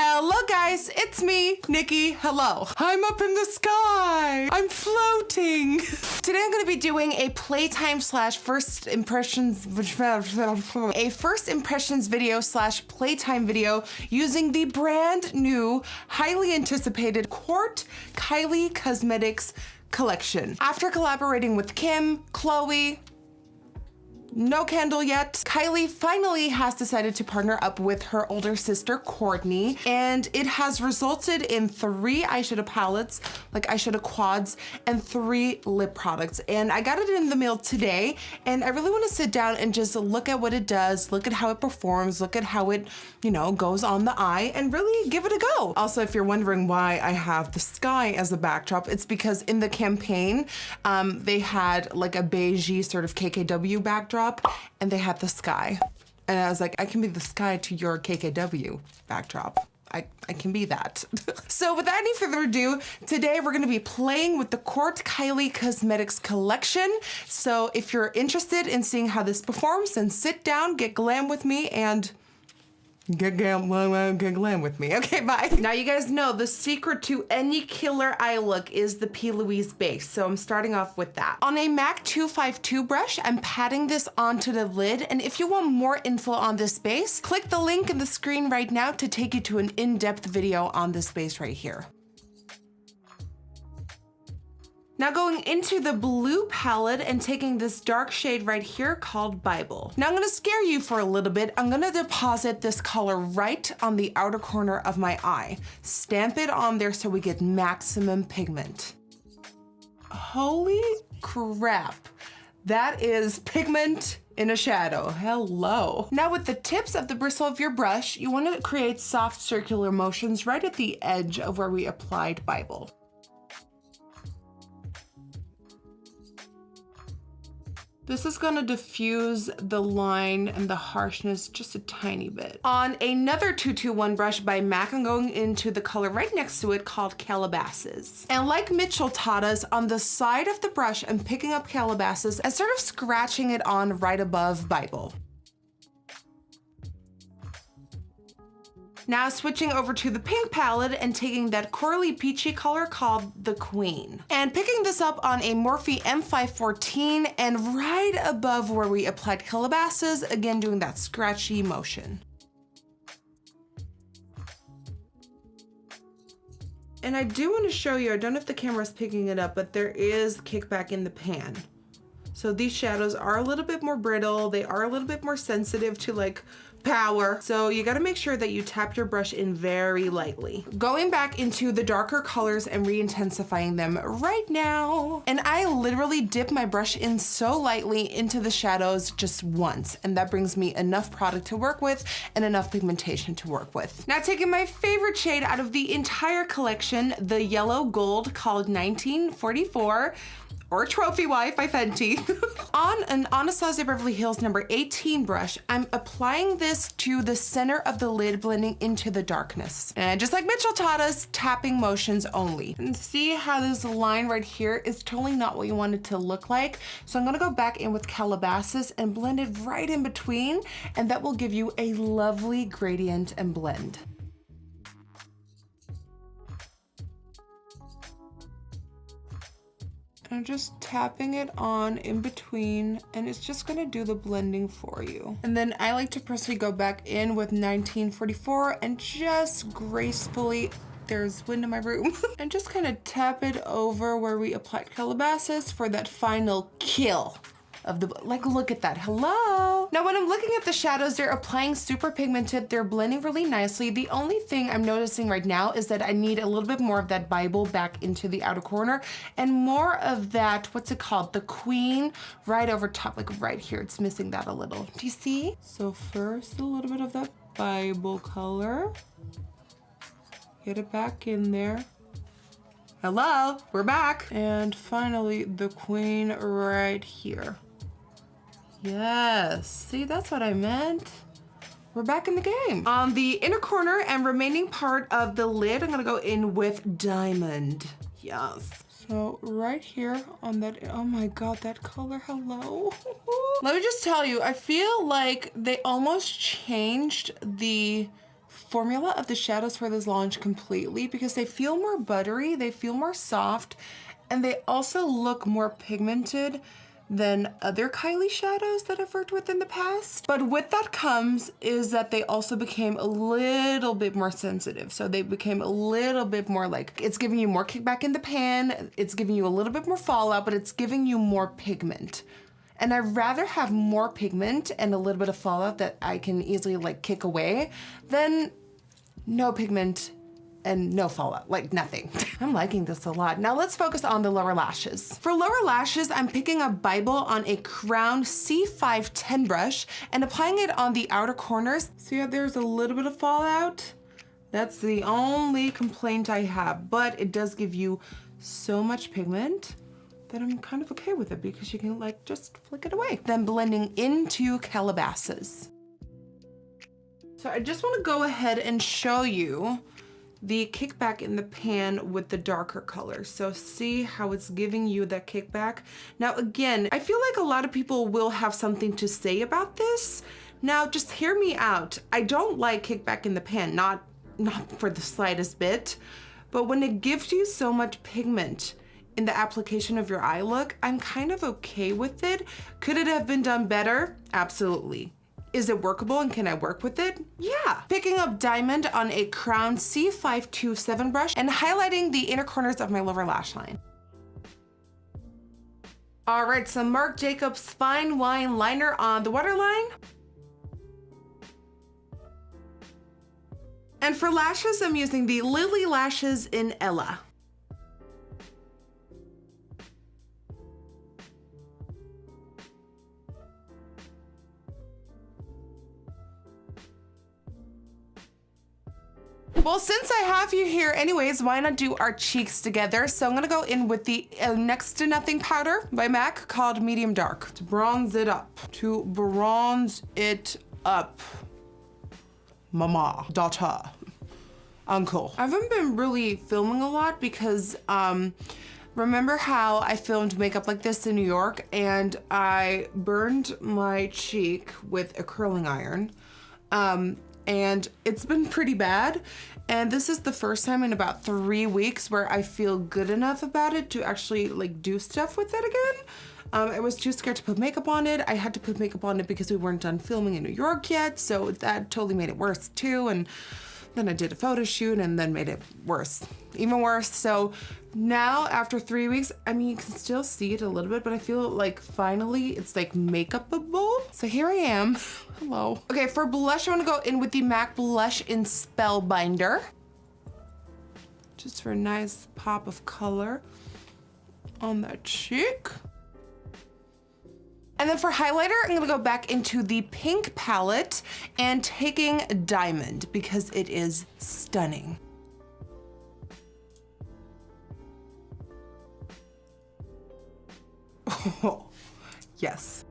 Hello guys, it's me, Nikki. Hello. I'm up in the sky. I'm floating. Today I'm gonna be doing a playtime slash first impressions video slash playtime video using the brand new, highly anticipated Kourt Kylie Cosmetics collection. After collaborating with Kim, Khloe, no candle yet, Kylie finally has decided to partner up with her older sister, Kourtney, and it has resulted in 3 eyeshadow palettes, like eyeshadow quads, and 3 lip products. And I got it in the mail today, and I really want to sit down and just look at what it does, look at how it performs, look at how it, you know, goes on the eye, and really give it a go. Also, if you're wondering why I have the sky as a backdrop, it's because in the campaign, they had like a beigey sort of KKW backdrop, and they had the sky. And I was like, I can be the sky to your KKW backdrop. I can be that. So without any further ado, today we're gonna be playing with the Kourt Kylie Cosmetics collection. So if you're interested in seeing how this performs, then sit down, get glam with me, and get glam with me. Okay, bye. Now you guys know the secret to any killer eye look is the P. Louise base, so I'm starting off with that. On a MAC 252 brush, I'm patting this onto the lid, and if you want more info on this base, click the link in the screen right now to take you to an in-depth video on this base right here. Now going into the blue palette and taking this dark shade right here called Bible. Now I'm gonna scare you for a little bit. I'm gonna deposit this color right on the outer corner of my eye. Stamp it on there so we get maximum pigment. Holy crap. That is pigment in a shadow. Hello. Now with the tips of the bristle of your brush, you want to create soft circular motions right at the edge of where we applied Bible. This is gonna diffuse the line and the harshness just a tiny bit. On another 221 brush by MAC, I'm going into the color right next to it called Calabasas. And like Mitchell taught us, on the side of the brush, I'm picking up Calabasas and sort of scratching it on right above Bible. Now switching over to the pink palette and taking that corally peachy color called the Queen. And picking this up on a Morphe M514 and right above where we applied Calabasas, again doing that scratchy motion. And I do want to show you, I don't know if the camera's picking it up, but there is kickback in the pan. So these shadows are a little bit more brittle, they are a little bit more sensitive to like power. So you gotta make sure that you tap your brush in very lightly. Going back into the darker colors and re-intensifying them right now. And I literally dip my brush in so lightly into the shadows just once. And that brings me enough product to work with and enough pigmentation to work with. Now taking my favorite shade out of the entire collection, the yellow gold called 1944, or Trophy Wife by Fenty. On an Anastasia Beverly Hills number 18 brush, I'm applying this to the center of the lid, blending into the darkness. And just like Mitchell taught us, tapping motions only. And see how this line right here is totally not what you want it to look like. So I'm gonna go back in with Calabasas and blend it right in between, and that will give you a lovely gradient and blend. I'm just tapping it on in between, and it's just gonna do the blending for you. And then I like to personally go back in with 1944 and just gracefully, there's wind in my room, and just kind of tap it over where we applied Calabasas for that final kill of the, like, look at that, hello. Now when I'm looking at the shadows, they're applying super pigmented, they're blending really nicely. The only thing I'm noticing right now is that I need a little bit more of that Bible back into the outer corner and more of that, what's it called? The Queen right over top, like right here. It's missing that a little. Do you see? So first a little bit of that Bible color. Get it back in there. Hello, we're back. And finally the Queen right here. Yes, see, that's what I meant. We're back in the game. On the inner corner and remaining part of the lid, I'm gonna go in with Diamond. Yes. So right here on that, oh my God, that color, hello. Let me just tell you, I feel like they almost changed the formula of the shadows for this launch completely because they feel more buttery, they feel more soft, and they also look more pigmented than other Kylie shadows that I've worked with in the past. But with that comes is that they also became a little bit more sensitive. So they became a little bit more like, it's giving you more kickback in the pan, it's giving you a little bit more fallout, but it's giving you more pigment. And I'd rather have more pigment and a little bit of fallout that I can easily like kick away than no pigment and no fallout, like nothing. I'm liking this a lot. Now let's focus on the lower lashes. For lower lashes, I'm picking up Bible on a Crown C510 brush and applying it on the outer corners. See how there's a little bit of fallout? That's the only complaint I have, but it does give you so much pigment that I'm kind of okay with it because you can like just flick it away. Then blending into Calabasas. So I just wanna go ahead and show you the kickback in the pan with the darker color. So see how it's giving you that kickback? Now again, I feel like a lot of people will have something to say about this. Now just hear me out. I don't like kickback in the pan, not for the slightest bit, but when it gives you so much pigment in the application of your eye look, I'm kind of okay with it. Could it have been done better? Absolutely. Is it workable and can I work with it? Yeah. Picking up Diamond on a Crown C527 brush and highlighting the inner corners of my lower lash line. All right, so Marc Jacobs Fine Wine Liner on the waterline. And for lashes, I'm using the Lily Lashes in Ella. Well, since I have you here anyways, why not do our cheeks together? So I'm gonna go in with the Next to Nothing powder by MAC called Medium Dark to bronze it up. Mama, daughter, uncle. I haven't been really filming a lot because remember how I filmed makeup like this in New York and I burned my cheek with a curling iron. And it's been pretty bad. And this is the first time in about 3 weeks where I feel good enough about it to actually like do stuff with it again. I was too scared to put makeup on it. I had to put makeup on it because we weren't done filming in New York yet. So that totally made it worse too. And then I did a photo shoot and then made it worse, even worse. So now after 3 weeks, I mean, you can still see it a little bit, but I feel like finally it's like makeupable. So here I am, hello. Okay, for blush, I wanna go in with the MAC blush in Spellbinder. Just for a nice pop of color on that cheek. And then for highlighter, I'm gonna go back into the pink palette and taking Diamond because it is stunning. Oh, yes.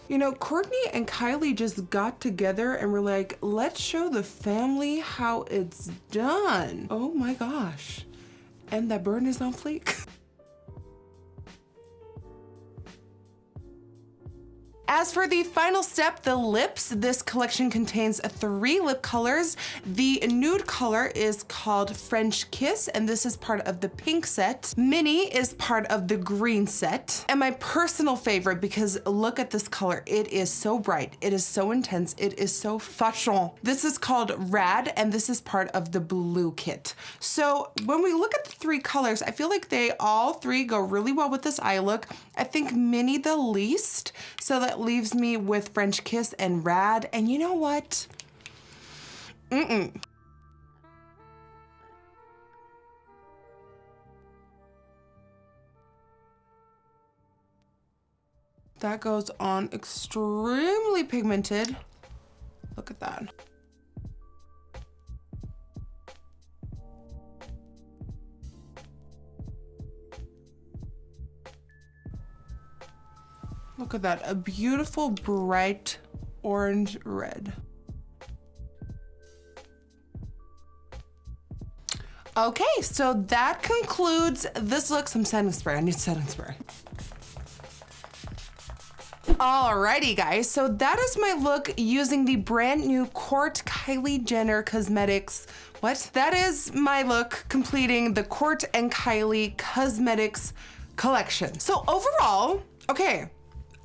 You know, Kourtney and Kylie just got together and were like, let's show the family how it's done. Oh my gosh. And that burn is on fleek. As for the final step, the lips, this collection contains 3 lip colors. The nude color is called French Kiss, and this is part of the pink set. Mini is part of the green set. And my personal favorite, because look at this color, it is so bright, it is so intense, it is so fashion. This is called Rad, and this is part of the blue kit. So when we look at the 3 colors, I feel like they all 3 go really well with this eye look. I think Mini the least, so that leaves me with French Kiss and Rad. And you know what? That goes on extremely pigmented. Look at that. Look at that, a beautiful bright orange red. Okay, so that concludes this look. Some setting spray, I need setting spray. Alrighty guys, so that is my look using the brand new Kourt Kylie Jenner Cosmetics. What? That is my look completing the Kourt and Kylie Cosmetics collection. So overall, okay,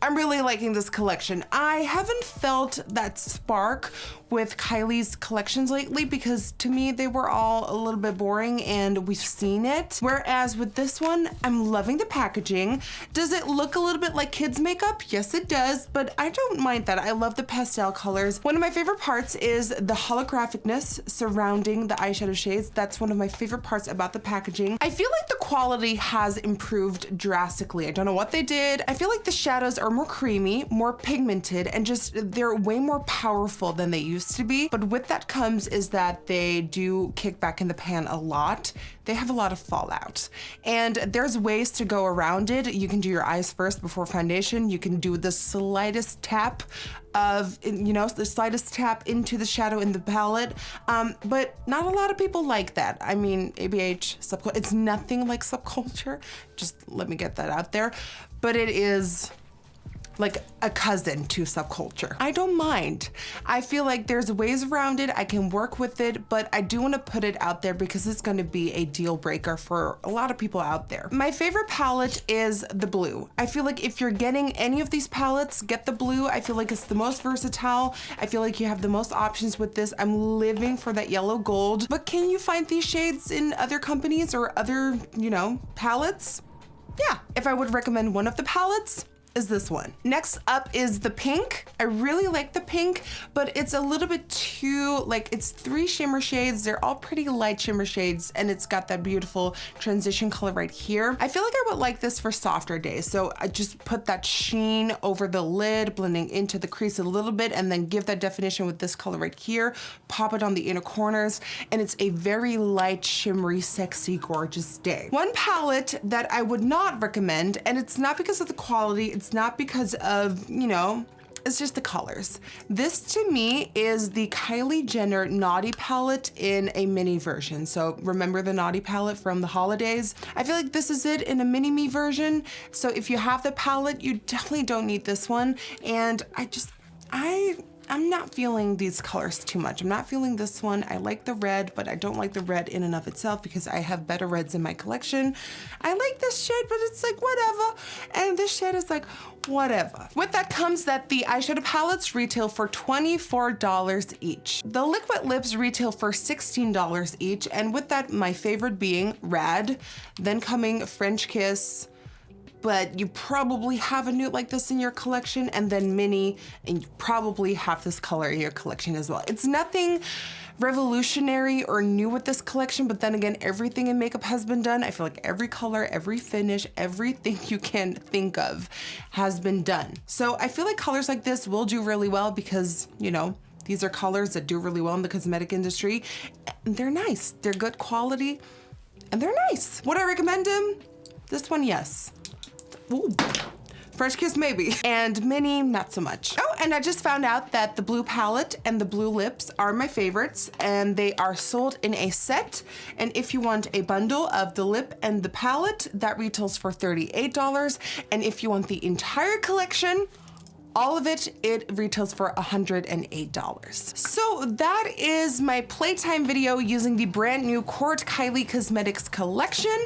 I'm really liking this collection. I haven't felt that spark with Kylie's collections lately because to me they were all a little bit boring and we've seen it. Whereas with this one, I'm loving the packaging. Does it look a little bit like kids makeup? Yes, it does, but I don't mind that. I love the pastel colors. One of my favorite parts is the holographicness surrounding the eyeshadow shades. That's one of my favorite parts about the packaging. I feel like the quality has improved drastically. I don't know what they did. I feel like the shadows are more creamy, more pigmented, and just they're way more powerful than they used to be. But with that comes is that they do kick back in the pan a lot. They have a lot of fallout. And there's ways to go around it. You can do your eyes first before foundation. You can do the slightest tap of, you know, the slightest tap into the shadow in the palette. But not a lot of people like that. I mean, ABH, subculture, it's nothing like subculture. Just let me get that out there. But it is like a cousin to subculture. I don't mind. I feel like there's ways around it. I can work with it, but I do want to put it out there because it's going to be a deal breaker for a lot of people out there. My favorite palette is the blue. I feel like if you're getting any of these palettes, get the blue. I feel like it's the most versatile. I feel like you have the most options with this. I'm living for that yellow gold. But can you find these shades in other companies or other, you know, palettes? Yeah. If I would recommend one of the palettes, is this one. Next up is the pink. I really like the pink, but it's a little bit too, like, it's 3 shimmer shades. They're all pretty light shimmer shades, and it's got that beautiful transition color right here. I feel like I would like this for softer days, so I just put that sheen over the lid, blending into the crease a little bit, and then give that definition with this color right here, pop it on the inner corners, and it's a very light, shimmery, sexy, gorgeous day. One palette that I would not recommend, and it's not because of the quality, it's not because of, you know, it's just the colors. This to me is the Kylie Jenner Naughty palette in a mini version. So remember the Naughty palette from the holidays? I feel like this is it in a mini me version. So if you have the palette, you definitely don't need this one. And I'm not feeling these colors too much. I'm not feeling this one. I like the red, but I don't like the red in and of itself because I have better reds in my collection. I like this shade, but it's like whatever. And this shade is like whatever. With that comes that the eyeshadow palettes retail for $24 each. The liquid lips retail for $16 each. And with that, my favorite being Rad, then coming French Kiss, but you probably have a nude like this in your collection, and then Mini, and you probably have this color in your collection as well. It's nothing revolutionary or new with this collection, but then again, everything in makeup has been done. I feel like every color, every finish, everything you can think of has been done. So I feel like colors like this will do really well because, you know, these are colors that do really well in the cosmetic industry. And they're nice, they're good quality, and they're nice. Would I recommend them? This one, yes. Ooh. French Kiss maybe, and Mini not so much. Oh, and I just found out that the blue palette and the blue lips are my favorites, and they are sold in a set. And if you want a bundle of the lip and the palette, that retails for $38. And if you want the entire collection, all of it, it retails for $108. So that is my playtime video using the brand new Kourt Kylie Cosmetics collection.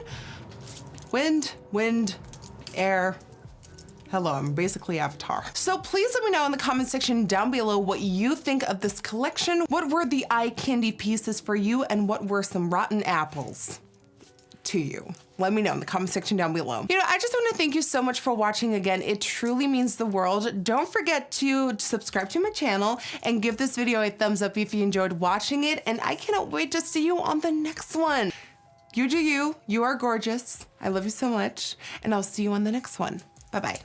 Wind, air. Hello, I'm basically Avatar. So please let me know in the comment section down below what you think of this collection. What were the eye candy pieces for you, and what were some rotten apples to you? Let me know in the comment section down below. You know, I just want to thank you so much for watching again. It truly means the world. Don't forget to subscribe to my channel and give this video a thumbs up if you enjoyed watching it. And I cannot wait to see you on the next one. You do you. You are gorgeous. I love you so much. And I'll see you on the next one. Bye-bye.